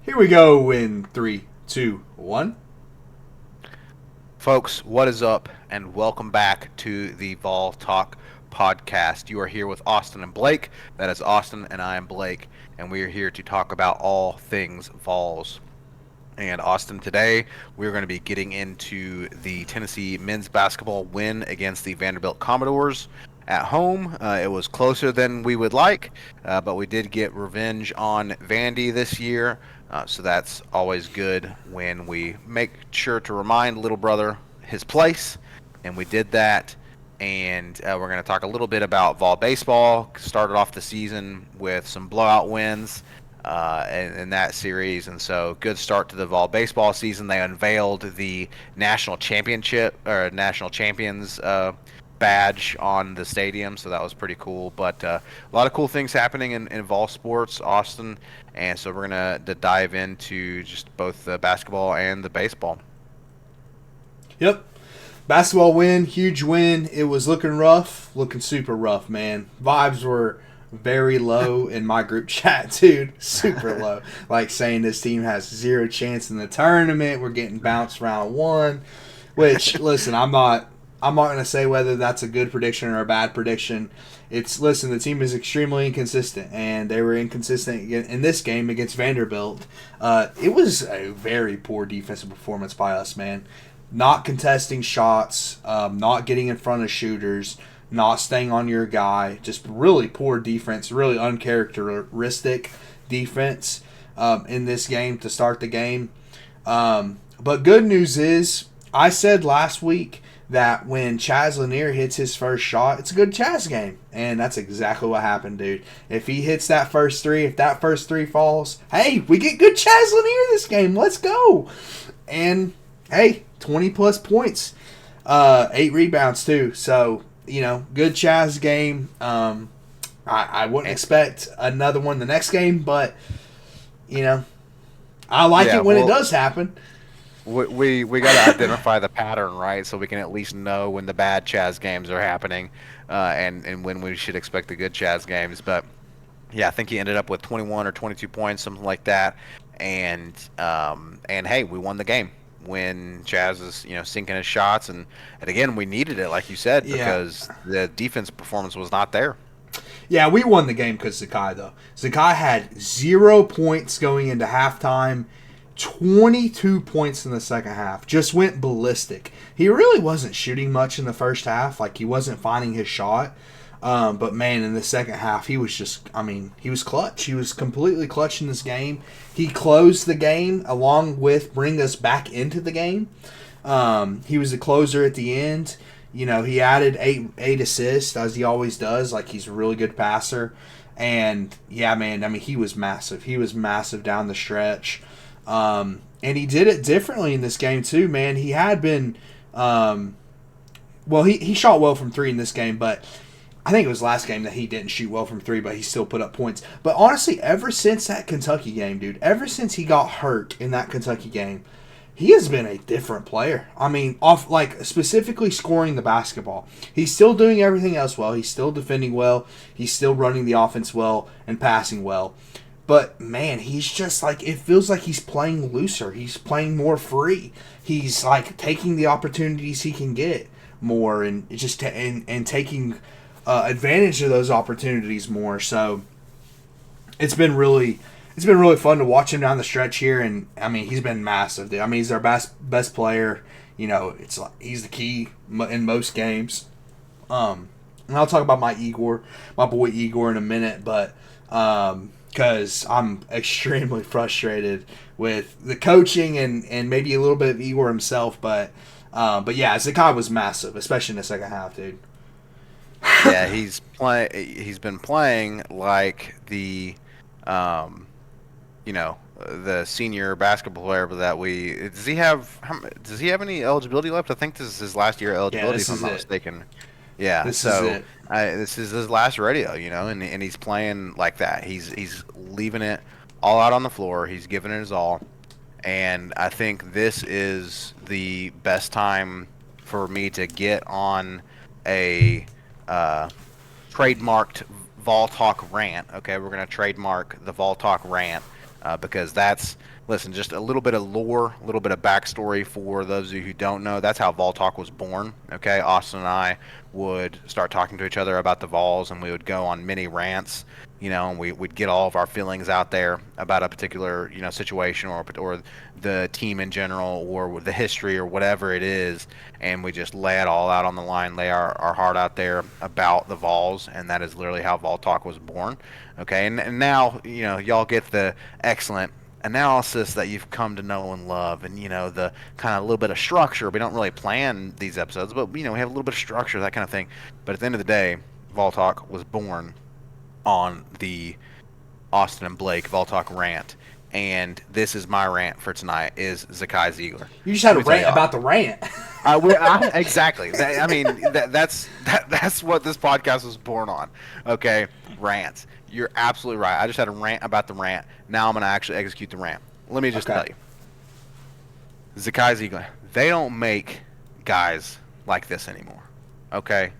Here we go in three, two, one. Folks, what is up, and welcome back to the Vol Talk podcast. You are here with Austin and Blake. That is Austin, and I am Blake, and we are here to talk about all things Vols. And Austin, today we're going to be getting into the Tennessee men's basketball win against the Vanderbilt Commodores at home. It was closer than we would like, but we did get revenge on Vandy this year. So that's always good when we make sure to remind little brother his place. And we did that. And we're going to talk a little bit about Vol baseball. Started off the season with some blowout wins in that series, and so good start to the Vol baseball season. They unveiled the national championship or national champions badge on the stadium, so that was pretty cool. But a lot of cool things happening in Vol sports, Austin, and so we're gonna dive into just both the basketball and the baseball. Yep. Basketball win, huge win. It was looking rough, looking super rough, man. Vibes were very low in my group chat, dude. Super low. Like saying this team has zero chance in the tournament. We're getting bounced round one. Which, listen, I'm not gonna say whether that's a good prediction or a bad prediction. Listen, the team is extremely inconsistent, and they were inconsistent in this game against Vanderbilt. It was a very poor defensive performance by us, man. Not contesting shots, not getting in front of shooters, not staying on your guy. Just really poor defense, really uncharacteristic defense in this game to start the game. But good news is, I said last week that when Chaz Lanier hits his first shot, it's a good Chaz game. And that's exactly what happened, dude. If he hits that first three, if that first three falls, hey, we get good Chaz Lanier this game. Let's go. And, hey, 20-plus points. 8 rebounds, too. So, good Chaz game. I wouldn't expect another one the next game, but, I like Yeah, it when it well, does happen. we got to identify the pattern, right? So we can at least know when the bad Chaz games are happening, and when we should expect the good Chaz games. But yeah, I think he ended up with 21 or 22 points, something like that. And hey, we won the game when Chaz is sinking his shots, and again we needed it, like you said, Yeah. because the defense performance was not there. Yeah, we won the game because Zakai, though. Zakai had 0 points going into halftime, 22 points in the second half. Just went ballistic. He really wasn't shooting much in the first half. Like, he wasn't finding his shot. But, man, in the second half, he was just, he was clutch. He was completely clutch in this game. He closed the game along with bring us back into the game. He was the closer at the end. He added eight assists, as he always does. Like, he's a really good passer. And, yeah, man, he was massive. He was massive down the stretch. And he did it differently in this game, too, man. He had been, he shot well from three in this game, but I think it was last game that he didn't shoot well from three, but he still put up points. But honestly, ever since that Kentucky game, dude, ever since he got hurt in that Kentucky game, he has been a different player. Off like specifically scoring the basketball. He's still doing everything else well. He's still defending well. He's still running the offense well and passing well. But man, he's just like, it feels like he's playing looser. He's playing more free. He's like taking the opportunities he can get more and just and taking advantage of those opportunities more. So it's been really fun to watch him down the stretch here, and he's been massive. Dude. He's our best player. It's like he's the key in most games. And I'll talk about my boy Igor, in a minute, but because I'm extremely frustrated with the coaching and maybe a little bit of Igor himself, but yeah, Zakai was massive, especially in the second half, dude. Yeah, he's been playing like the senior basketball player that we does he have any eligibility left? I think this is his last year of Yeah, eligibility, this if I'm is not it. mistaken. Yeah, This is so it. this is his last rodeo, and he's playing like that. He's leaving it all out on the floor. He's giving it his all, and I think this is the best time for me to get on a trademarked Vol Talk rant. Okay, we're gonna trademark the Vol Talk rant because that's, listen, just a little bit of lore, a little bit of backstory for those of you who don't know. That's how Vol Talk was born. Okay, Austin and I would start talking to each other about the Vols, and we would go on mini rants, and we'd get all of our feelings out there about a particular, situation, or the team in general, or the history, or whatever it is, and we just lay it all out on the line, lay our heart out there about the Vols, and that is literally how Vol Talk was born. Okay, and now, y'all get the excellent analysis that you've come to know and love, and the kind of a little bit of structure. We don't really plan these episodes, but we have a little bit of structure, that kind of thing. But at the end of the day, Vol Talk was born on the Austin and Blake Vol Talk rant, and this is my rant for tonight: is Zakai Ziegler. You just had a rant about the rant. Exactly. That's what this podcast was born on. Okay, rants. You're absolutely right. I just had a rant about the rant. Now I'm going to actually execute the rant. Let me just tell you. Zakai Ziegler, they don't make guys like this anymore. Okay?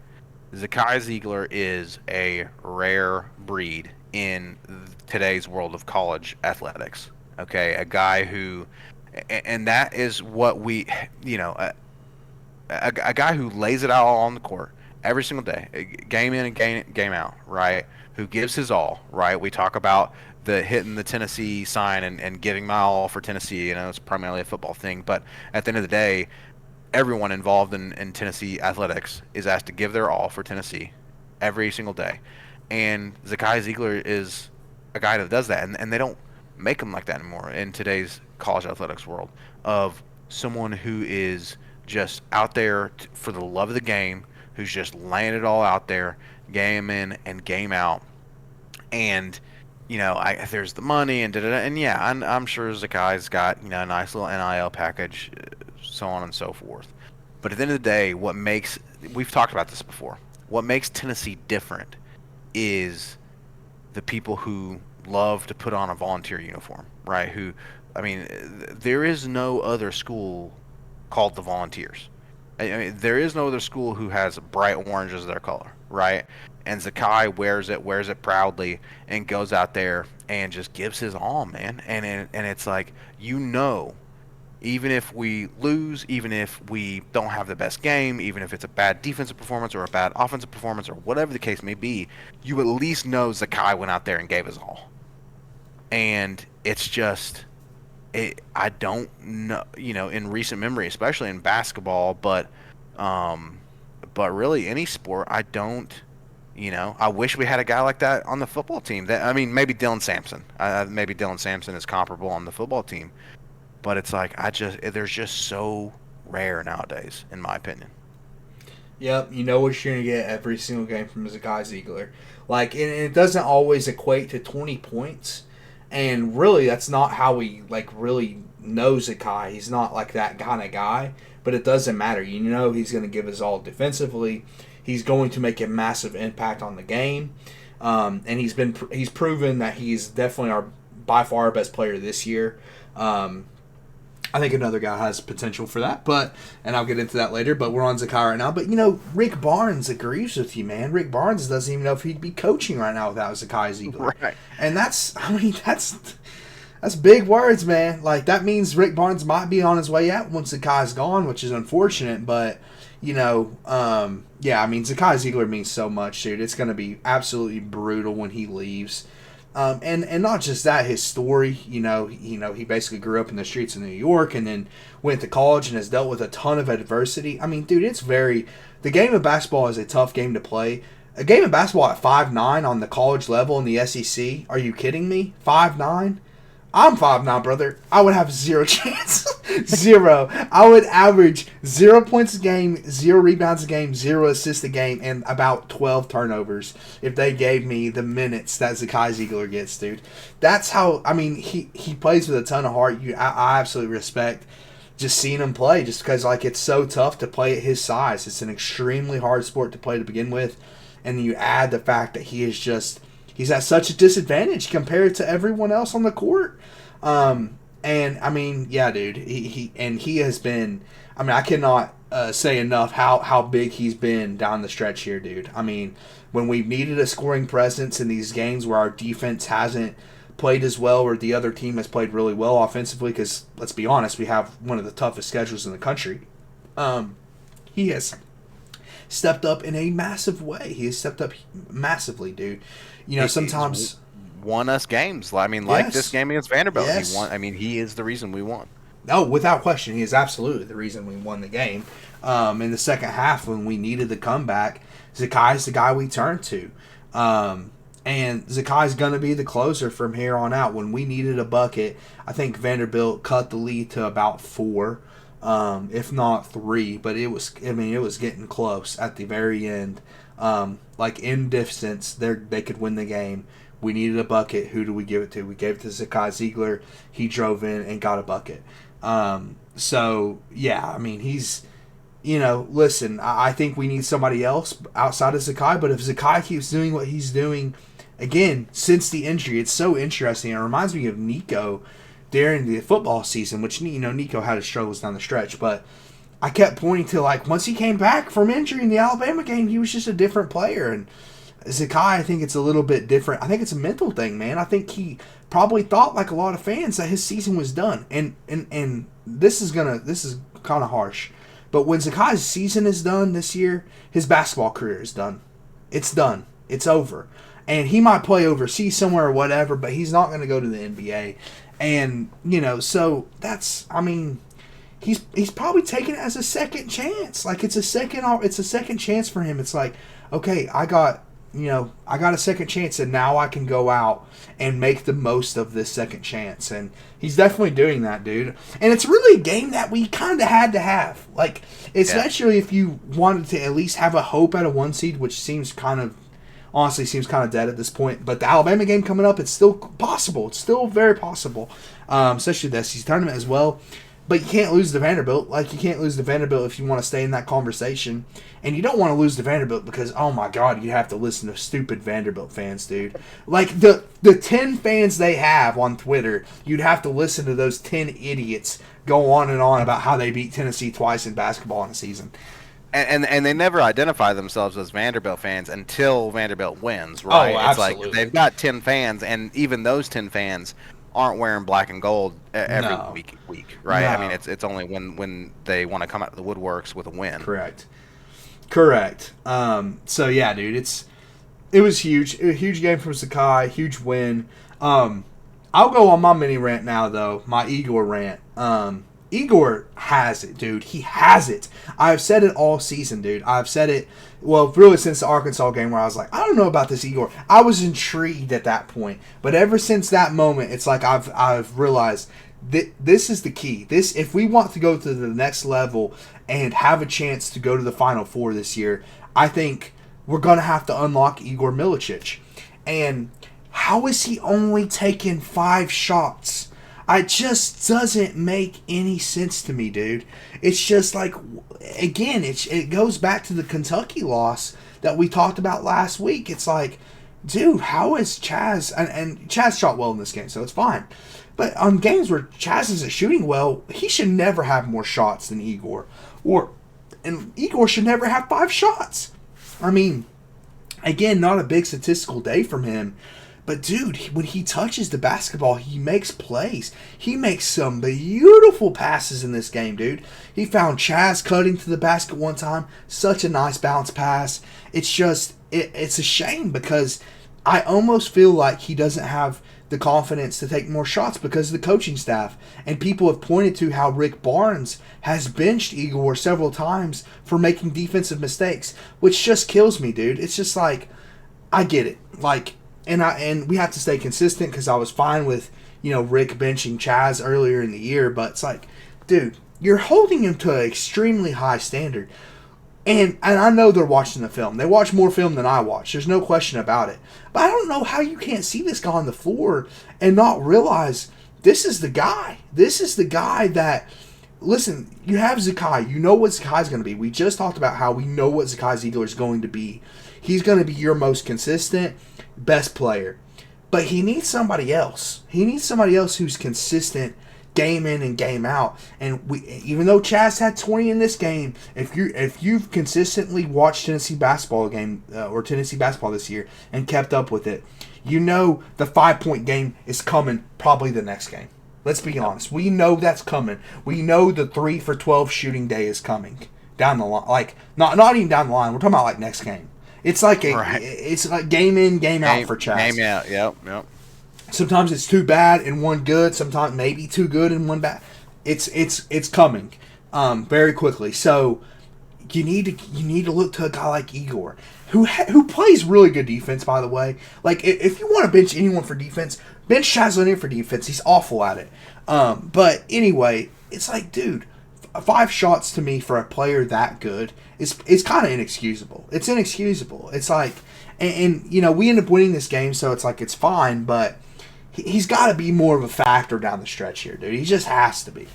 Zakai Ziegler is a rare breed in today's world of college athletics. Okay? A guy who, and that is what we, a guy who lays it out on the court every single day, game in and game out, right? Who gives his all, right? We talk about the hitting the Tennessee sign and giving my all for Tennessee. It's primarily a football thing, but at the end of the day, everyone involved in Tennessee athletics is asked to give their all for Tennessee every single day. And Zakai Ziegler is a guy that does that, and they don't make him like that anymore in today's college athletics world, of someone who is just out there for the love of the game, who's just laying it all out there, game in and game out. And there's the money and and yeah, I'm sure Zakai's got a nice little NIL package, so on and so forth. But at the end of the day, we've talked about this before. What makes Tennessee different is the people who love to put on a volunteer uniform, right? There is no other school called the Volunteers. There is no other school who has bright orange as their color, right? And Zakai wears it proudly, and goes out there and just gives his all, man. And it's like, even if we lose, even if we don't have the best game, even if it's a bad defensive performance or a bad offensive performance or whatever the case may be, you at least know Zakai went out there and gave his all. And it's just, I don't know, in recent memory, especially in basketball, but really any sport, I don't. I wish we had a guy like that on the football team. Maybe Dylan Sampson. Maybe Dylan Sampson is comparable on the football team, but it's like they're just so rare nowadays, in my opinion. Yep, you know what you're gonna get every single game from Zakai Ziegler. Like, and it doesn't always equate to 20 points, and really, that's not how we really know Zakai. He's not like that kind of guy, but it doesn't matter. He's gonna give his all defensively. He's going to make a massive impact on the game, and he's proven that he's definitely by far our best player this year. I think another guy has potential for that, and I'll get into that later. But we're on Zakai right now. But Rick Barnes agrees with you, man. Rick Barnes doesn't even know if he'd be coaching right now without Zakai Ziegler. Right. And that's big words, man. Like, that means Rick Barnes might be on his way out once Zakai's gone, which is unfortunate, but. Zakai Ziegler means so much, dude. It's going to be absolutely brutal when he leaves. And not just that, his story, he basically grew up in the streets of New York and then went to college and has dealt with a ton of adversity. Dude, the game of basketball is a tough game to play. A game of basketball at 5'9" on the college level in the SEC, are you kidding me? 5'9"? I'm 5'9", brother. I would have zero chance. Zero. I would average 0 points a game, 0 rebounds a game, 0 assists a game, and about 12 turnovers if they gave me the minutes that Zakai Ziegler gets, dude. That's how, he plays with a ton of heart. I absolutely respect just seeing him play, just because, it's so tough to play at his size. It's an extremely hard sport to play to begin with, and you add the fact that he's at such a disadvantage compared to everyone else on the court. Dude, he has been, I cannot say enough how big he's been down the stretch here, dude. When we've needed a scoring presence in these games where our defense hasn't played as well, or the other team has played really well offensively, because let's be honest, we have one of the toughest schedules in the country. He has stepped up in a massive way. He has stepped up massively, dude. You know, sometimes won us games. I mean, like this game against Vanderbilt, he won. I mean, he is the reason we won. No, without question, he is absolutely the reason we won the game. In the second half, when we needed the comeback, Zakai's the guy we turned to. And Zakai's going to be the closer from here on out. When we needed a bucket, I think Vanderbilt cut the lead to about 4, if not 3. But it was getting close at the very end. Like in distance, they could win the game. We needed a bucket. Who do we give it to? We gave it to Zakai Ziegler. He drove in and got a bucket. So, yeah, I mean, he's, listen, I think we need somebody else outside of Zakai, but if Zakai keeps doing what he's doing, again, since the injury, it's so interesting. It reminds me of Nico during the football season, which, Nico had his struggles down the stretch, but I kept pointing to, once he came back from injury in the Alabama game, he was just a different player, and Zakai, I think it's a little bit different. I think it's a mental thing, man. I think he probably thought, like a lot of fans, that his season was done. And this is kind of harsh, but when Zakai's season is done this year, his basketball career is done. It's done. It's over. And he might play overseas somewhere or whatever, but he's not going to go to the NBA. And so he's probably taking it as a second chance. Like it's a second chance for him. It's like, okay, I got a second chance, and now I can go out and make the most of this second chance. And he's definitely doing that, dude. And it's really a game that we kind of had to have. Like, especially if you wanted to at least have a hope at a 1 seed, which honestly seems kind of dead at this point. But the Alabama game coming up, it's still possible. It's still very possible, especially the SEC tournament as well. But you can't lose to Vanderbilt. Like, you can't lose to Vanderbilt if you want to stay in that conversation. And you don't want to lose to Vanderbilt because, oh my God, you have to listen to stupid Vanderbilt fans, dude. Like, the 10 fans they have on Twitter, you'd have to listen to those 10 idiots go on and on about how they beat Tennessee twice in basketball in a season. And they never identify themselves as Vanderbilt fans until Vanderbilt wins, right? Oh, absolutely. It's like they've got 10 fans, and even those 10 fans aren't wearing black and gold every week, right? No. I mean, it's only when they want to come out of the woodworks with a win. Correct. So yeah, dude, it was huge. A huge game from Zakai, huge win. I'll go on my mini rant now, though. My Igor rant. Igor has it, dude. He has it. I've said it all season, dude. I've said it, well, really since the Arkansas game, where I was like, I don't know about this Igor. I was intrigued at that point. But ever since that moment, it's like I've realized that this is the key. If we want to go to the next level and have a chance to go to the Final Four this year, I think we're going to have to unlock Igor Milicic. And how is he only taking 5 shots? It just doesn't make any sense to me, dude. It's just like, again, it goes back to the Kentucky loss that we talked about last week. It's like, dude, how is Chaz, and Chaz shot well in this game, so it's fine. But on games where Chaz isn't shooting well, he should never have more shots than Igor. And Igor should never have 5 shots. I mean, again, not a big statistical day from him. But, dude, when he touches the basketball, he makes plays. He makes some beautiful passes in this game, dude. He found Chaz cutting to the basket one time. Such a nice bounce pass. It's just, it's a shame because I almost feel like he doesn't have the confidence to take more shots because of the coaching staff. And people have pointed to how Rick Barnes has benched Igor several times for making defensive mistakes, which just kills me, dude. It's just like, I get it. Like, And we have to stay consistent because I was fine with, Rick benching Chaz earlier in the year. But it's like, dude, you're holding him to an extremely high standard. And I know they're watching the film. They watch more film than I watch. There's no question about it. But I don't know how you can't see this guy on the floor and not realize this is the guy. This is the guy that, listen, you have Zakai. You know what Zakai's going to be. We just talked about how we know what Zakai Ziegler is going to be. He's going to be your most consistent, best player. But he needs somebody else. He needs somebody else who's consistent game in and game out. And even though Chaz had 20 in this game, if you've consistently watched Tennessee basketball or Tennessee basketball this year and kept up with it, you know the 5-point game is coming probably the next game. Let's be honest. We know that's coming. We know the 3 for 12 shooting day is coming down the line. Like not even down the line. We're talking about like next game. It's like it's like game in, game out for Chaz. Game out. Yep. Sometimes it's too bad and one good. Sometimes maybe too good and one bad. It's coming very quickly. So you need to look to a guy like Igor, who plays really good defense. By the way, like if you want to bench anyone for defense, bench Chaz Leonard for defense. He's awful at it. But anyway, it's like, dude, 5 shots to me for a player that good is kind of inexcusable. It's inexcusable. It's like, and you know, we end up winning this game, so it's like it's fine, but he's got to be more of a factor down the stretch here, dude. He just has to be.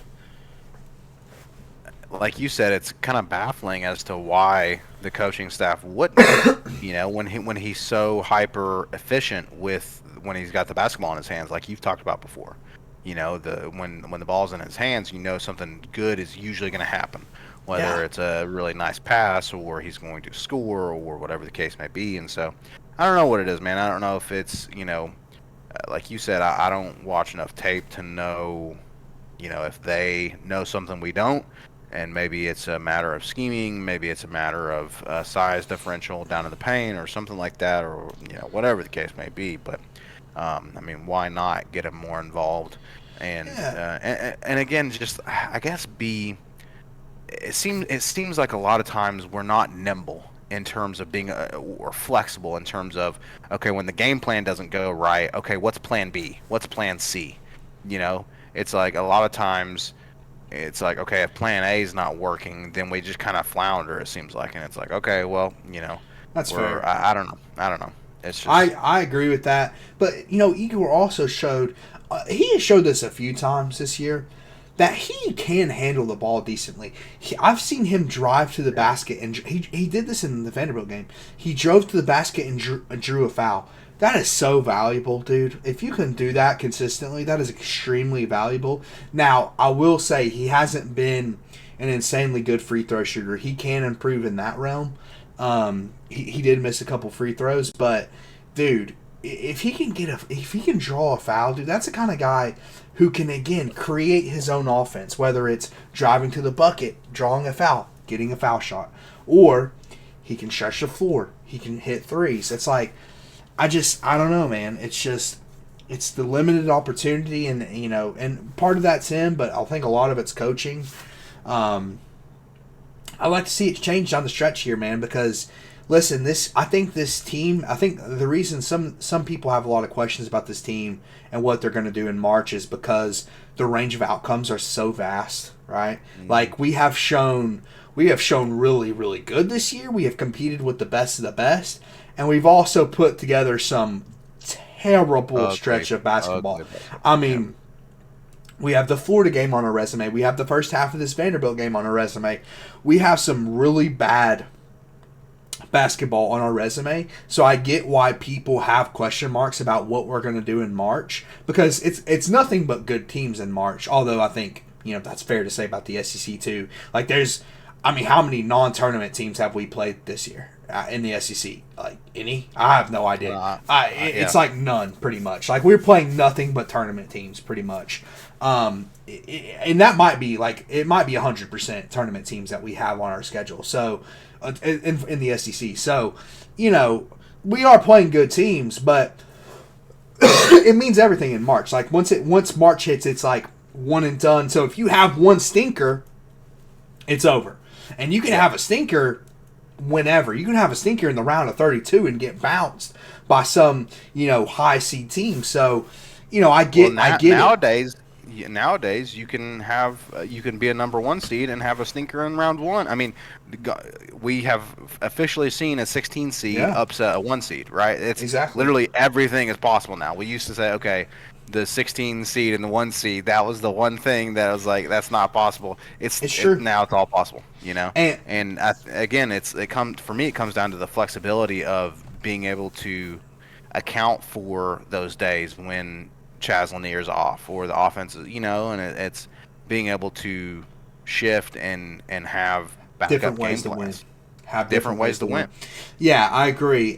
Like you said, it's kind of baffling as to why the coaching staff wouldn't. You know, when he's so hyper efficient when he's got the basketball in his hands, like you've talked about before. You know, when the ball's in his hands, you know something good is usually going to happen. Whether it's a really nice pass or he's going to score or whatever the case may be. And so, I don't know what it is, man. I don't know if it's, you know, like you said, I don't watch enough tape to know, you know, if they know something we don't. And maybe it's a matter of scheming, maybe it's a matter of size differential down in the paint or something like that, or, you know, whatever the case may be. But, I mean, why not get him more involved? And and again, just, I guess, it seems like a lot of times we're not nimble in terms of being or flexible in terms of, okay, when the game plan doesn't go right, okay, what's plan B? What's plan C? You know, it's like a lot of times it's like, okay, if plan A is not working, then we just kind of flounder, it seems like. And it's like, okay, well, you know, that's fair. I don't know. It's just, I agree with that. But, you know, Igor also showed, he has showed this a few times this year, that he can handle the ball decently. I've seen him drive to the basket, and he did this in the Vanderbilt game. He drove to the basket and drew a foul. That is so valuable, dude. If you can do that consistently, that is extremely valuable. Now, I will say he hasn't been an insanely good free throw shooter. He can improve in that realm. He did miss a couple free throws, but dude, if he can draw a foul, dude, that's the kind of guy who can, again, create his own offense, whether it's driving to the bucket, drawing a foul, getting a foul shot, or he can stretch the floor, he can hit threes. It's like, I don't know, man. It's the limited opportunity, and, you know, and part of that's him, but I think a lot of it's coaching. I like to see it change down the stretch here, man, because listen, I think the reason some people have a lot of questions about this team and what they're going to do in March is because the range of outcomes are so vast, right? Mm-hmm. Like we have shown really, really good this year. We have competed with the best of the best, and we've also put together some terrible stretch of basketball. I mean, we have the Florida game on our resume. We have the first half of this Vanderbilt game on our resume. We have some really bad basketball on our resume, so I get why people have question marks about what we're going to do in March, because it's nothing but good teams in March. Although I think, you know, that's fair to say about the SEC too. Like how many non-tournament teams have we played this year in the SEC? Like any? I have no idea. It's like none, pretty much. Like we're playing nothing but tournament teams, pretty much. And that might be 100% tournament teams that we have on our schedule. So in the SEC, so you know we are playing good teams, but it means everything in March. Like once March hits, it's like one and done. So if you have one stinker, it's over, and you can have a stinker whenever. You can have a stinker in the round of 32 and get bounced by some, you know, high seed team. So, you know, I get nowadays. Nowadays, you can be a number 1 seed and have a stinker in round 1. I mean, we have officially seen a 16 seed upset a 1 seed, right? It's exactly, literally everything is possible now. We used to say, okay, the 16 seed and the 1 seed, that was the one thing that was like, that's not possible. It's true. Now it's all possible, you know. And again, it comes down to the flexibility of being able to account for those days when Chaz Lanier's off or the offense, and it's being able to shift and have Different backup ways game to win. plans, Have different different ways ways to to win. win. Yeah, I agree.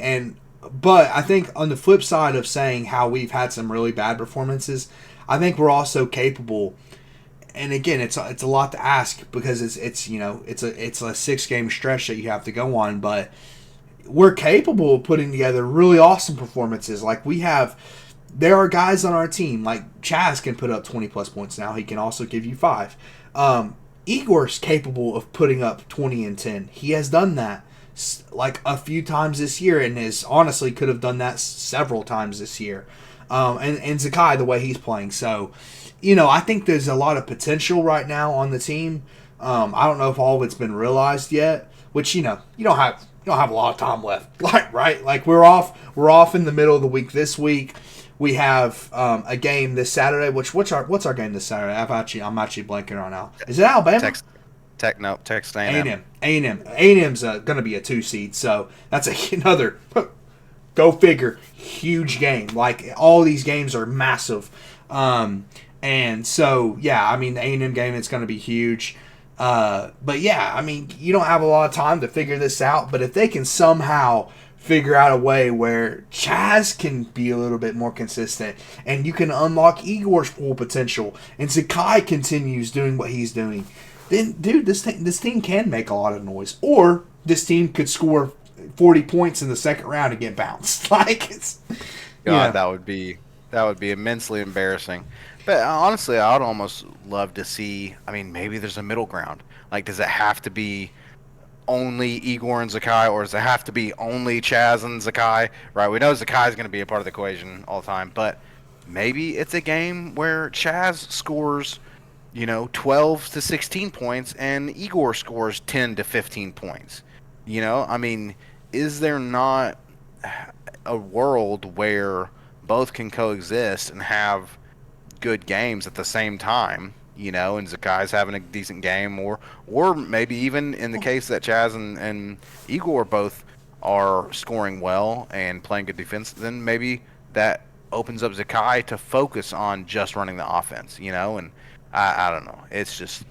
But I think on the flip side of saying how we've had some really bad performances, I think we're also capable. And again, it's a lot to ask because it's a 6 game stretch that you have to go on, but we're capable of putting together really awesome performances. Like there are guys on our team like Chaz can put up 20 plus points now. He can also give you 5. Igor's capable of putting up 20 and 10. He has done that like a few times this year, and is honestly could have done that several times this year. And Zakai, the way he's playing, so I think there's a lot of potential right now on the team. I don't know if all of it's been realized yet, which you don't have a lot of time left, like right, like we're off in the middle of the week this week. We have a game this Saturday. What's our game this Saturday? I'm actually blanking right now. Is it Alabama? Text, no, Texas A&M. A&M. A&M's going to be a 2 seed, so that's another go figure huge game. Like all these games are massive, and so yeah, I mean the A&M game is going to be huge. But yeah, I mean you don't have a lot of time to figure this out. But if they can somehow figure out a way where Chaz can be a little bit more consistent, and you can unlock Igor's full potential, and Zakai continues doing what he's doing, then dude, this team can make a lot of noise. Or this team could score 40 points in the second round and get bounced. Like it's God, that would be immensely embarrassing. But honestly, I would almost love to see. I mean, maybe there's a middle ground. Like, does it have to be only Igor and Zakai, or does it have to be only Chaz and Zakai? Right? We know Zakai is going to be a part of the equation all the time, but maybe it's a game where Chaz scores, 12 to 16 points, and Igor scores 10 to 15 points. I mean, is there not a world where both can coexist and have good games at the same time, and Zakai's having a decent game, or maybe even in the case that Chaz and Igor both are scoring well and playing good defense, then maybe that opens up Zakai to focus on just running the offense, and I don't know. It's just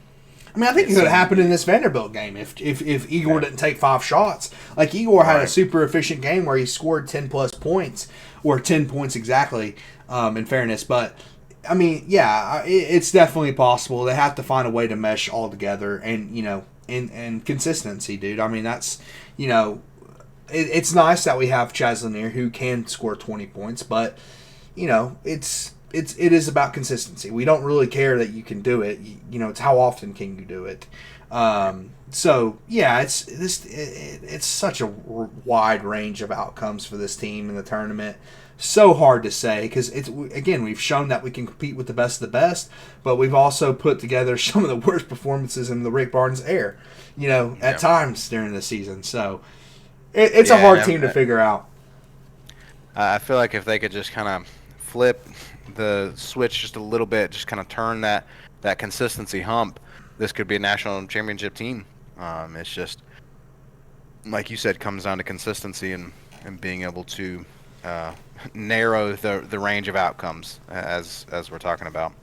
I mean, I think it it could have seems to happened in be this Vanderbilt game if Igor okay. didn't take 5 shots. Like Igor had a Right. super efficient game where he scored 10 plus points, or 10 points exactly. In fairness, but I mean, yeah, it's definitely possible. They have to find a way to mesh all together, and and consistency, dude. I mean, that's you know, it's nice that we have Chaz Lanier who can score 20 points, but it is about consistency. We don't really care that you can do it. It's how often can you do it. So yeah, it's such a wide range of outcomes for this team in the tournament. So hard to say because again we've shown that we can compete with the best of the best, but we've also put together some of the worst performances in the Rick Barnes era. At Yeah. times during the season. So it's a Yeah, hard and team to figure out. I feel like if they could just kind of flip the switch just a little bit, just kind of turn that consistency hump, this could be a national championship team. It's just like you said, comes down to consistency and being able to uh, narrow the range of outcomes as we're talking about.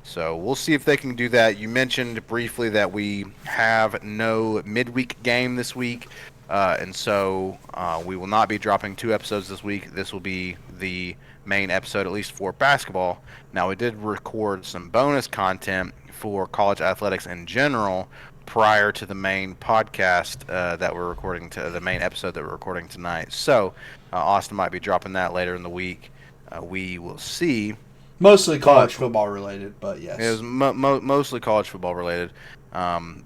So we'll see if they can do that. You mentioned briefly that we have no midweek game this week, and so we will not be dropping 2 episodes this week. This will be the main episode, at least for basketball. Now, we did record some bonus content for college athletics in general prior to the main podcast that we're recording, to the main episode that we're recording tonight. So Austin might be dropping that later in the week. We will see. Mostly But college football related, but it was yes. mostly college football related,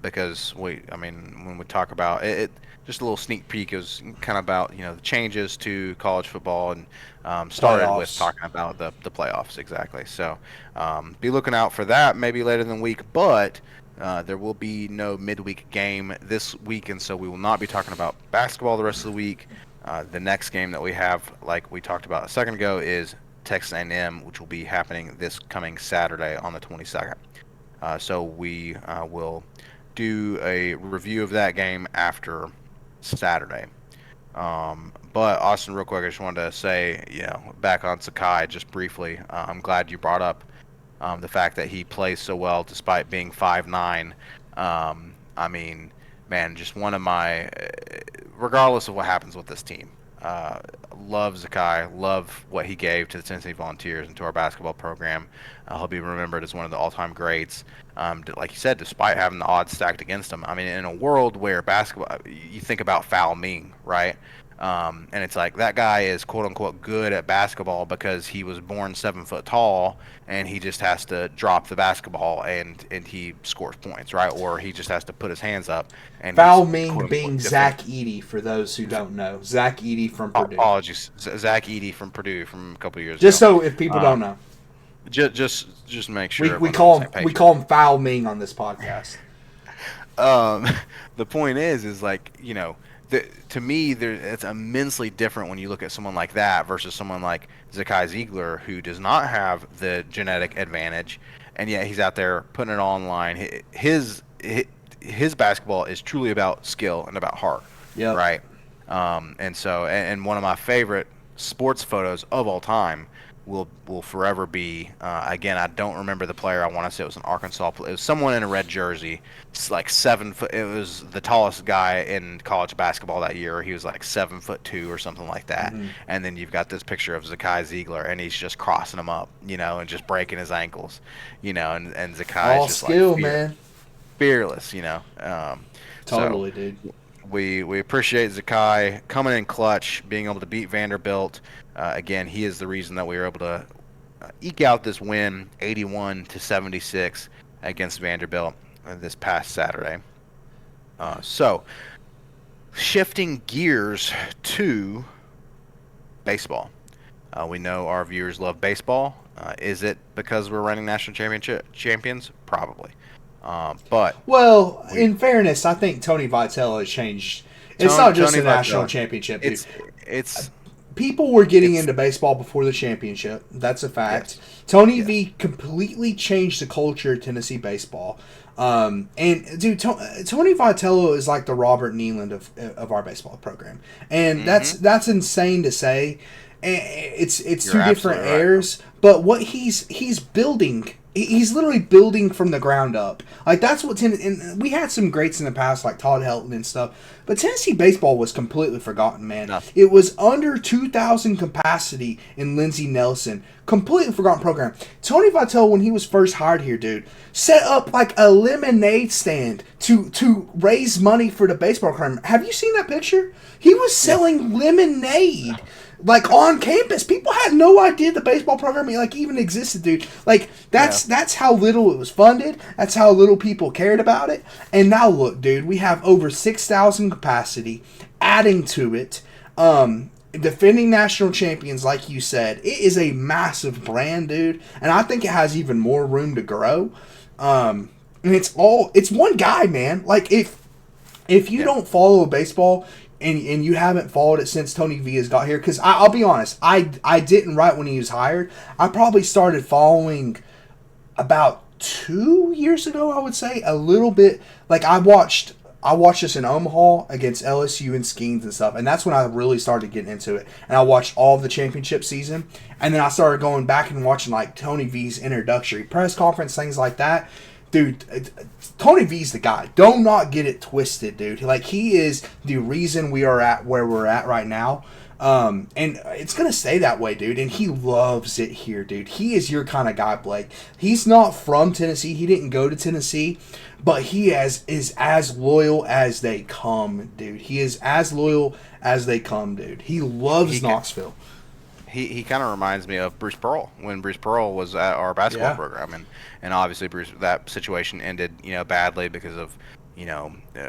because when we talk about it, just a little sneak peek is kind of about the changes to college football, and started with Playoffs. talking about the playoffs exactly. So be looking out for that maybe later in the week, but there will be no midweek game this week, and so we will not be talking about basketball the rest of the week. The next game that we have, like we talked about a second ago, is Texas A&M, which will be happening this coming Saturday on the 22nd. So we will do a review of that game after Saturday. But Austin, real quick, I just wanted to say, back on Zakai just briefly. I'm glad you brought up the fact that he plays so well despite being 5'9". I mean, man, just one of my, regardless of what happens with this team, love Zakai, love what he gave to the Tennessee Volunteers and to our basketball program. He'll be remembered as one of the all-time greats. Like you said, despite having the odds stacked against him. I mean, in a world where basketball, you think about Foul Ming, right? And it's like that guy is quote unquote good at basketball because he was born 7 foot tall and he just has to drop the basketball and he scores points, right? Or he just has to put his hands up and he's Foul Ming quote being unquote Zach Edey, for those who don't know. Zach Edey from Purdue. apologies, Zach Edey from Purdue from a couple of years Just ago. so if people don't know. Just make sure We everyone's on the call same him page. we call him Foul Ming on this podcast. Um, the point is like to me, it's immensely different when you look at someone like that versus someone like Zakai Ziegler, who does not have the genetic advantage, and yet he's out there putting it all online. His basketball is truly about skill and about heart, Yep. right? And one of my favorite sports photos of all time will forever be again, I don't remember the player. I want to say it was an Arkansas player. It was someone in a red jersey. It's like 7 foot. It was the tallest guy in college basketball that year. He was like 7'2" or something like that. Mm-hmm. And then you've got this picture of Zakai Ziegler, and he's just crossing them up, and just breaking his ankles, and Zakai All is just skill, like man. fearless, Totally, so dude. we appreciate Zakai coming in clutch, being able to beat Vanderbilt. Again, he is the reason that we were able to eke out this win, 81-76 against Vanderbilt this past Saturday. So, shifting gears to baseball. We know our viewers love baseball. Is it because we're running national champions? Probably. But Well, in fairness, I think Tony Vitello has changed. It's not just Tony a national Vitello, championship, dude. it's People were getting it's into baseball before the championship. That's a fact. yes, Tony yes. V completely changed the culture of Tennessee baseball. And dude, Tony Vitello is like the Robert Nealon of our baseball program, and that's insane to say. And it's You're two different absolutely right. eras, but what he's building. He's literally building from the ground up. Like that's what and we had some greats in the past, like Todd Helton and stuff. But Tennessee baseball was completely forgotten, man. Nothing. It was under 2,000 capacity in Lindsey Nelson. Completely forgotten program. Tony Vitello, when he was first hired here, dude, set up like a lemonade stand to raise money for the baseball program. Have you seen that picture? He was selling lemonade. Like on campus, people had no idea the baseball program like even existed, dude. Like that's how little it was funded. That's how little people cared about it. And now look, dude, we have over 6,000 capacity. Adding to it, defending national champions, like you said, it is a massive brand, dude. And I think it has even more room to grow. And it's one guy, man. Like if you don't follow baseball. And you haven't followed it since Tony V has got here, because I'll be honest, I didn't right when he was hired. I probably started following about 2 years ago, I would say, a little bit. Like I watched this in Omaha against LSU and Skeens and stuff, and that's when I really started getting into it. And I watched all of the championship season, and then I started going back and watching like Tony V's introductory press conference, things like that. Dude, Tony V's the guy. Do not get it twisted, dude. Like, he is the reason we are at where we're at right now. And it's going to stay that way, dude. And he loves it here, dude. He is your kind of guy, Blake. He's not from Tennessee. He didn't go to Tennessee. But he is as loyal as they come, dude. He is as loyal as they come, dude. He loves Knoxville. He kind of reminds me of Bruce Pearl when Bruce Pearl was at our basketball program, and obviously that situation ended badly because of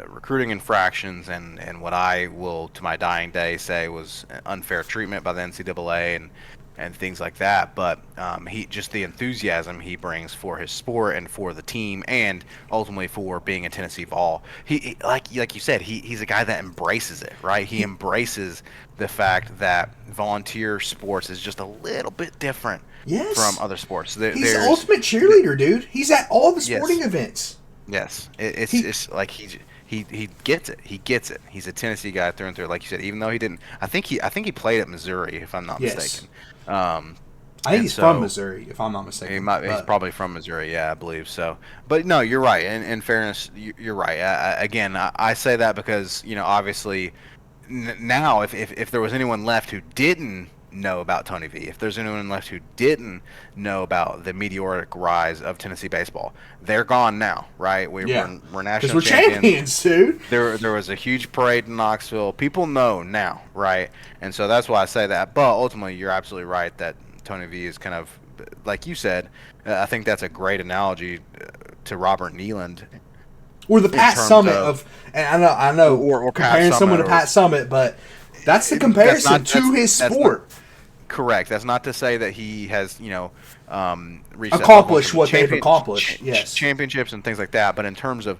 recruiting infractions and what I will to my dying day say was unfair treatment by the NCAA and things like that. But he just the enthusiasm he brings for his sport and for the team and ultimately for being a Tennessee Vol. He like you said, he's a guy that embraces it, right? He embraces the fact that volunteer sports is just a little bit different from other sports. He's the ultimate cheerleader, dude. He's at all the sporting events. Yes, it's like he gets it. He gets it. He's a Tennessee guy through and through. Like you said, even though he didn't, I think he played at Missouri, if I'm not Yes. mistaken. Um, I think and he's from so Missouri, if I'm not mistaken. he's But probably from Missouri. Yeah, I believe so. But no, you're right. In fairness, you're right. Again, I say that because obviously now if there was anyone left who didn't know about Tony V, if there's anyone left who didn't know about the meteoric rise of Tennessee baseball, they're gone now, right? yeah, We're because national we're champions. champions, dude. There was a huge parade in Knoxville. People know now, right? And so that's why I say that. But ultimately, you're absolutely right that Tony V is kind of like you said. I think that's a great analogy to Robert Nealand Or the in Pat terms Summit of of, and I know, or Pat comparing someone Summit to or Pat Summit, but that's the that's comparison not to his that's sport. not correct. That's not to say that he has reached that level in Accomplish terms of what they've accomplished. Yes, championships and things like that. But in terms of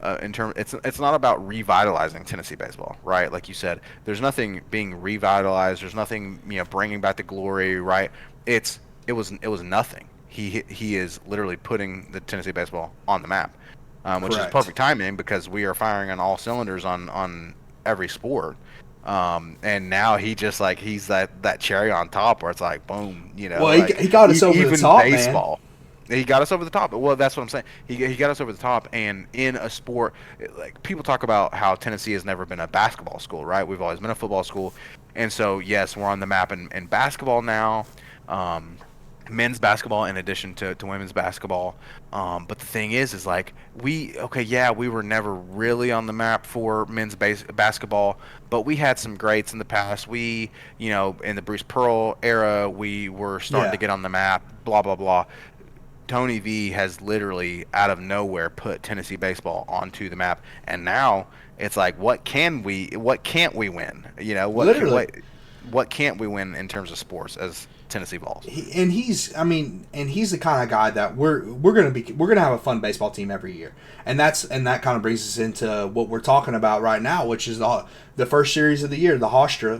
it's not about revitalizing Tennessee baseball, right? Like you said, there's nothing being revitalized. There's nothing bringing back the glory, right? It was nothing. He is literally putting the Tennessee baseball on the map, which is correct. perfect timing because we are firing on all cylinders on every sport. And now he's that cherry on top where it's like boom, Well, he got us over the even top, man. baseball. He got us over the top. Well, that's what I'm saying. He got us over the top, and in a sport like people talk about how Tennessee has never been a basketball school, right? We've always been a football school, and so yes, we're on the map in basketball now. Um, Men's basketball in addition to women's basketball. But the thing is like we were never really on the map for men's basketball, but we had some greats in the past. We, in the Bruce Pearl era, we were starting Yeah, to get on the map, blah, blah, blah. Tony V has literally out of nowhere put Tennessee baseball onto the map, and now it's like, what can't we win? literally. What can't we win in terms of sports as Tennessee Vols? He's the kind of guy that we're gonna have a fun baseball team every year, and that kind of brings us into what we're talking about right now, which is the first series of the year, the Hofstra.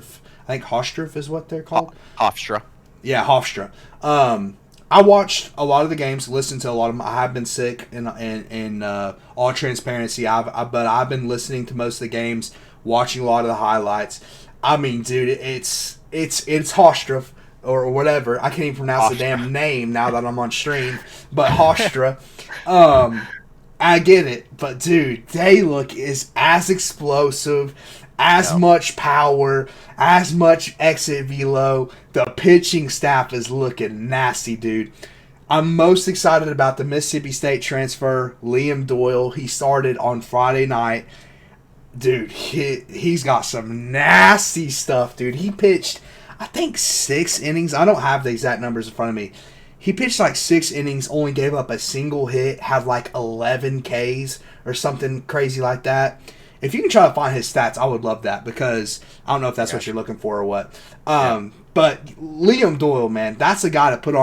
I think Hofstra is what they're called. Hofstra. Yeah, Hofstra. I watched a lot of the games, listened to a lot of them. I have been sick, in all transparency. But I've been listening to most of the games, watching a lot of the highlights. I mean, dude, it's Hofstra or whatever. I can't even pronounce the damn name now that I'm on stream. But Hofstra, I get it, but dude, they look is as explosive, as much power, as much exit velo. The pitching staff is looking nasty, dude. I'm most excited about the Mississippi State transfer, Liam Doyle. He started on Friday night. Dude, he's got some nasty stuff, dude. He pitched, I think, 6 innings. I don't have the exact numbers in front of me. He pitched like 6 innings, only gave up a single hit, had like 11 Ks or something crazy like that. If you can try to find his stats, I would love that because I don't know if that's what you're looking for or what. But Liam Doyle, man, that's a guy to put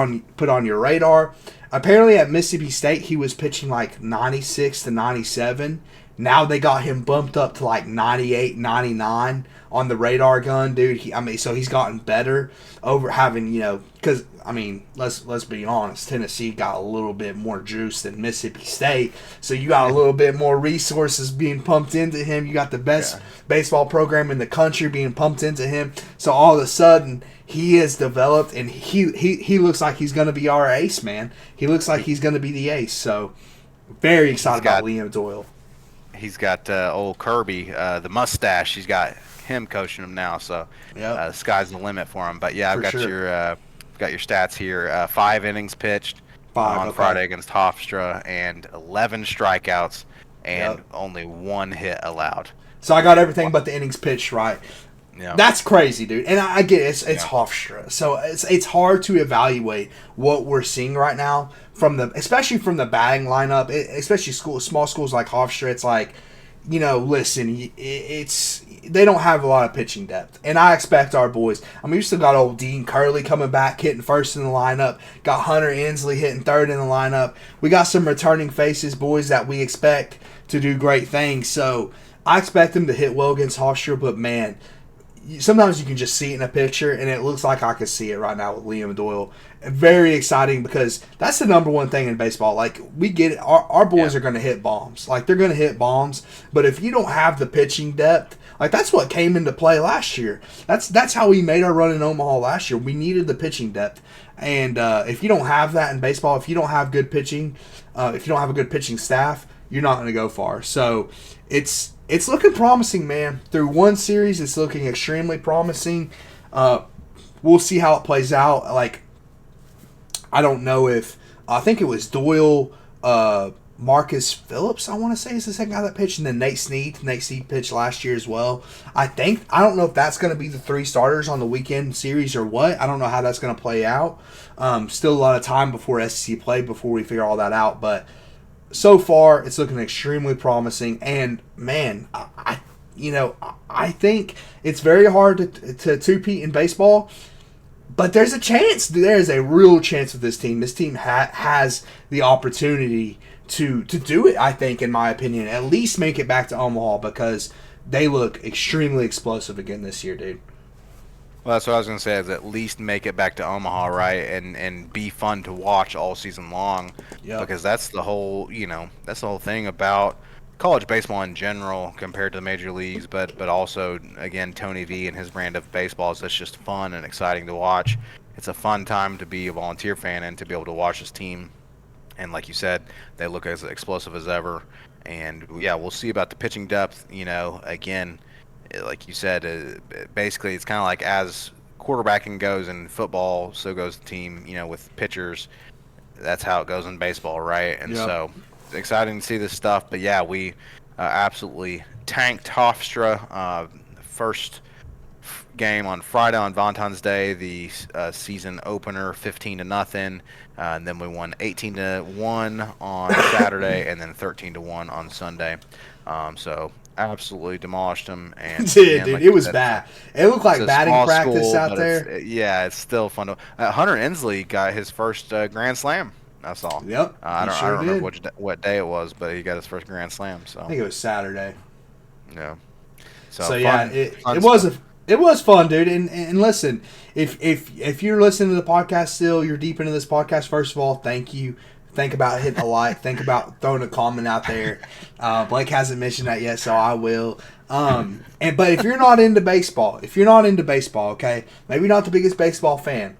on your radar. Apparently at Mississippi State, he was pitching like 96 to 97. Now they got him bumped up to like 98, 99 on the radar gun, dude. So he's gotten better over having, because let's be honest, Tennessee got a little bit more juice than Mississippi State, so you got a little bit more resources being pumped into him. You got the best baseball program in the country being pumped into him. So all of a sudden, he has developed, and he looks like he's going to be our ace, man. He looks like he's going to be the ace. So very excited about Liam Doyle. He's got old Kirby, the mustache. He's got him coaching him now, so sky's the limit for him. But yeah, I've got your stats here. 5 innings pitched on Friday against Hofstra, and 11 strikeouts, and only 1 hit allowed. So I got everything but the innings pitched right. Yeah. That's crazy, dude. And I get it. It's Hofstra, so it's hard to evaluate what we're seeing right now especially from the batting lineup. Especially small schools like Hofstra. It's like, listen, they don't have a lot of pitching depth, and I expect our boys. We still got old Dean Curley coming back, hitting first in the lineup. Got Hunter Inslee hitting third in the lineup. We got some returning faces, boys, that we expect to do great things. So I expect them to hit well against Hofstra, but man, sometimes you can just see it in a picture, and it looks like I can see it right now with Liam Doyle. Very exciting because that's the number one thing in baseball. Like, we get it. Our boys are going to hit bombs. Like, they're going to hit bombs. But if you don't have the pitching depth, like, that's what came into play last year. That's how we made our run in Omaha last year. We needed the pitching depth. And if you don't have that in baseball, if you don't have good pitching, if you don't have a good pitching staff, you're not going to go far. So it's looking promising, man. Through one series, it's looking extremely promising. We'll see how it plays out. Like, I don't know if I think it was Doyle, Marcus Phillips, I want to say, is the second guy that pitched, and then Nate Snead. Nate Snead pitched last year as well. I don't know if that's going to be the three starters on the weekend series or what. I don't know how that's going to play out. Still a lot of time before SEC play before we figure all that out, but so far it's looking extremely promising. And man, I think it's very hard to two-peat in baseball. But there's a chance. There is a real chance with this team. This team has the opportunity to do it, I think, in my opinion. At least make it back to Omaha because they look extremely explosive again this year, dude. Well, that's what I was going to say, is at least make it back to Omaha, right, and be fun to watch all season long. Yep. Because that's the whole, that's the whole thing about college baseball in general compared to the major leagues, but also, again, Tony V and his brand of baseball is that's just fun and exciting to watch. It's a fun time to be a volunteer fan and to be able to watch this team. And like you said, they look as explosive as ever. And, yeah, we'll see about the pitching depth. Again, like you said, basically it's kind of like as quarterbacking goes in football, so goes the team, with pitchers. That's how it goes in baseball, right? And so it's exciting to see this stuff. But, yeah, we absolutely tanked Hofstra. First game on Friday on Valentine's Day, the season opener, 15-0. And then we won 18-1 on Saturday, and then 13-1 on Sunday. So absolutely demolished them. And dude, it was bad. It looked like batting practice out there. It's still fun to. Hunter Inslee got his first Grand Slam. I saw. Yep. I don't remember what day it was, but he got his first Grand Slam. So I think it was Saturday. Yeah. So yeah, it was fun, dude. And listen, if you're listening to the podcast still, you're deep into this podcast. First of all, thank you. Think about hitting a like. Think about throwing a comment out there. Blake hasn't mentioned that yet, so I will. But if you're not into baseball, okay, maybe not the biggest baseball fan,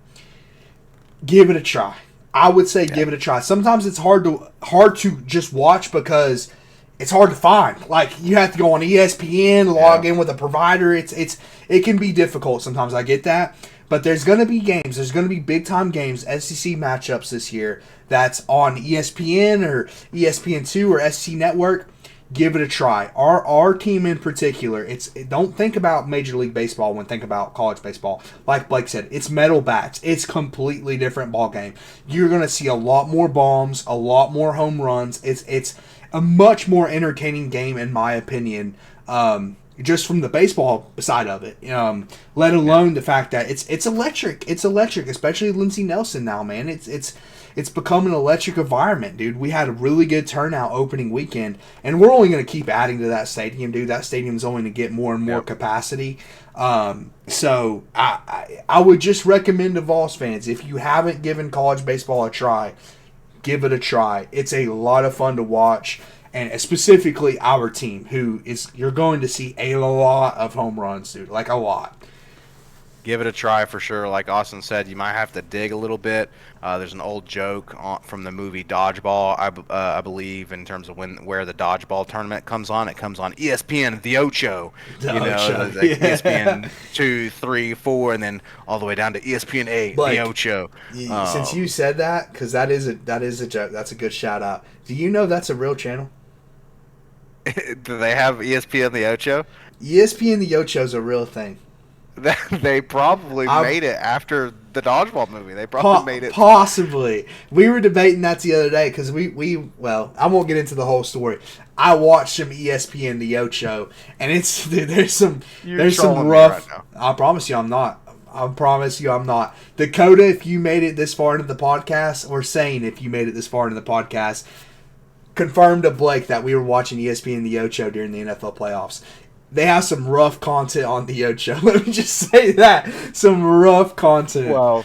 give it a try. I would say give it a try. Sometimes it's hard to just watch because it's hard to find. Like, you have to go on ESPN, log in with a provider. It can be difficult sometimes. I get that. But there's going to be games. There's going to be big-time games, SEC matchups this year that's on ESPN or ESPN2 or SEC Network. Give it a try. Our team in particular, don't think about Major League Baseball when think about college baseball. Like Blake said, it's metal bats. It's completely different ball game. You're going to see a lot more bombs, a lot more home runs. It's a much more entertaining game, in my opinion. Just from the baseball side of it, let alone the fact that it's electric. It's electric, especially Lindsey Nelson now, man. It's become an electric environment, dude. We had a really good turnout opening weekend, and we're only going to keep adding to that stadium, dude. That stadium's only going to get more and more capacity. So I would just recommend to Vols fans, if you haven't given college baseball a try, give it a try. It's a lot of fun to watch. And specifically our team, you're going to see a lot of home runs, dude. Like, a lot. Give it a try for sure. Like Austin said, you might have to dig a little bit. There's an old joke from the movie Dodgeball, I believe, in terms of where the Dodgeball tournament comes on. It comes on ESPN, the Ocho. ESPN 2, 3, 4, and then all the way down to ESPN 8, the Ocho. Since you said that, because that is a joke. That's a good shout out. Do you know that's a real channel? Do they have ESPN the Ocho? ESPN the Ocho is a real thing. They probably made it after the Dodgeball movie. They probably made it. Possibly. We were debating that the other day because well, I won't get into the whole story. I watched some ESPN the Ocho, and there's some rough. Right, I promise you I'm not. Dakota, if you made it this far into the podcast, or Sane, if you made it this far into the podcast, confirmed to Blake that we were watching ESPN the Ocho during the NFL playoffs. they have some rough content on the Ocho. Let me just say that. Some rough content. Well,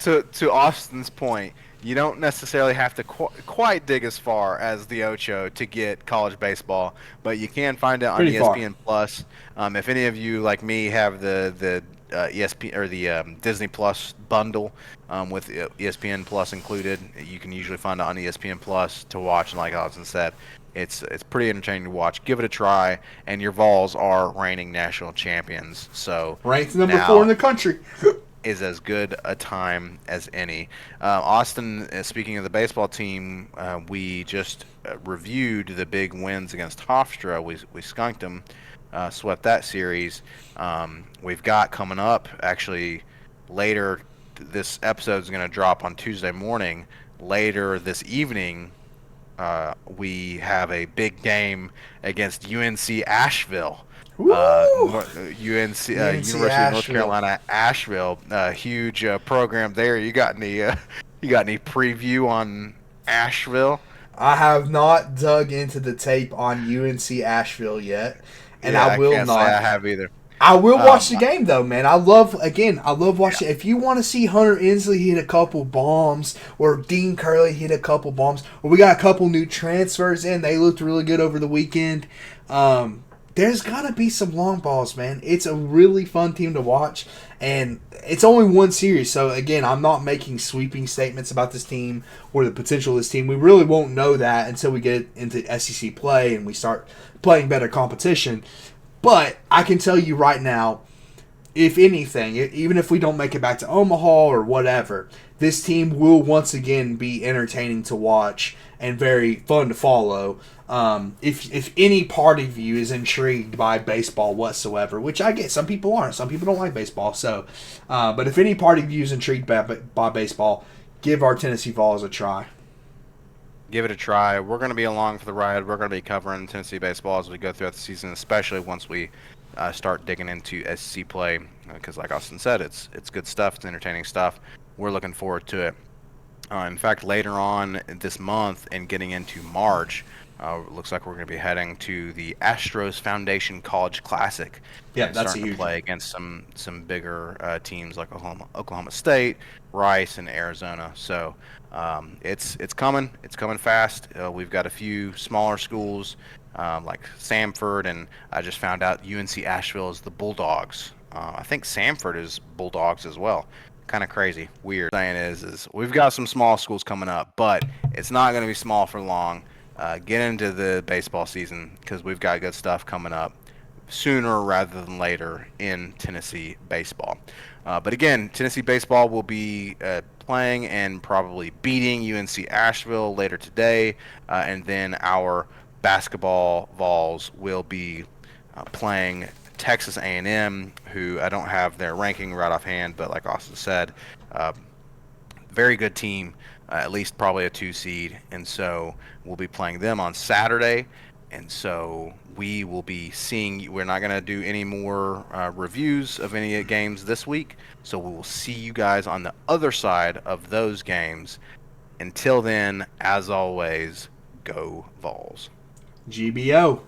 to Austin's point, you don't necessarily have to quite dig as far as the Ocho to get college baseball, but you can find it on Pretty far. ESPN Plus. If any of you like me have the ESPN or the Disney Plus bundle with ESPN Plus included, you can usually find it on ESPN Plus to watch. And like Austin said, it's pretty entertaining to watch. Give it a try, and your Vols are reigning national champions. So Ranked number now 4 in the country. is as good a time as any. Austin, speaking of the baseball team, we just reviewed the big wins against Hofstra. We skunked them, swept that series. We've got coming up, actually, later, this episode is going to drop on Tuesday morning. Later this evening, we have a big game against UNC Asheville. University of North Carolina, Asheville, huge program there. You got any preview on Asheville? I have not dug into the tape on UNC Asheville yet, and Yeah, I will can't not. say I have either. I will watch the game though, man. I love watching. If you want to see Hunter Inslee hit a couple bombs, or Dean Curley hit a couple bombs, or we got a couple new transfers in, they looked really good over the weekend. There's got to be some long balls, man. It's a really fun team to watch, and it's only one series. So, again, I'm not making sweeping statements about this team or the potential of this team. We really won't know that until we get into SEC play and we start playing better competition. But I can tell you right now, if anything, even if we don't make it back to Omaha or whatever, this team will once again be entertaining to watch and very fun to follow. If any part of you is intrigued by baseball whatsoever, which I get, some people aren't, some people don't like baseball. So, but if any part of you is intrigued by baseball, give our Tennessee Vols a try. Give it a try. We're going to be along for the ride. We're going to be covering Tennessee baseball as we go throughout the season, especially once we start digging into SEC play. Because, like Austin said, it's good stuff. It's entertaining stuff. We're looking forward to it. In fact, later on this month and getting into March, looks like we're going to be heading to the Astros Foundation College Classic. Yeah, that's starting a huge to play against some bigger teams like Oklahoma State, Rice, and Arizona. So it's coming. It's coming fast. We've got a few smaller schools like Samford, and I just found out UNC Asheville is the Bulldogs. I think Samford is Bulldogs as well. Kind of crazy, weird. Saying is we've got some small schools coming up, but it's not going to be small for long. Get into the baseball season because we've got good stuff coming up sooner rather than later in Tennessee baseball. But again, Tennessee baseball will be playing and probably beating UNC Asheville later today, and then our basketball Vols will be playing Texas A&M, who I don't have their ranking right offhand, but like Austin said, very good team, at least probably a 2 seed, and so we'll be playing them on Saturday, and so we will be seeing. We're not going to do any more reviews of any games this week, so we will see you guys on the other side of those games. Until then, as always, go Vols. GBO.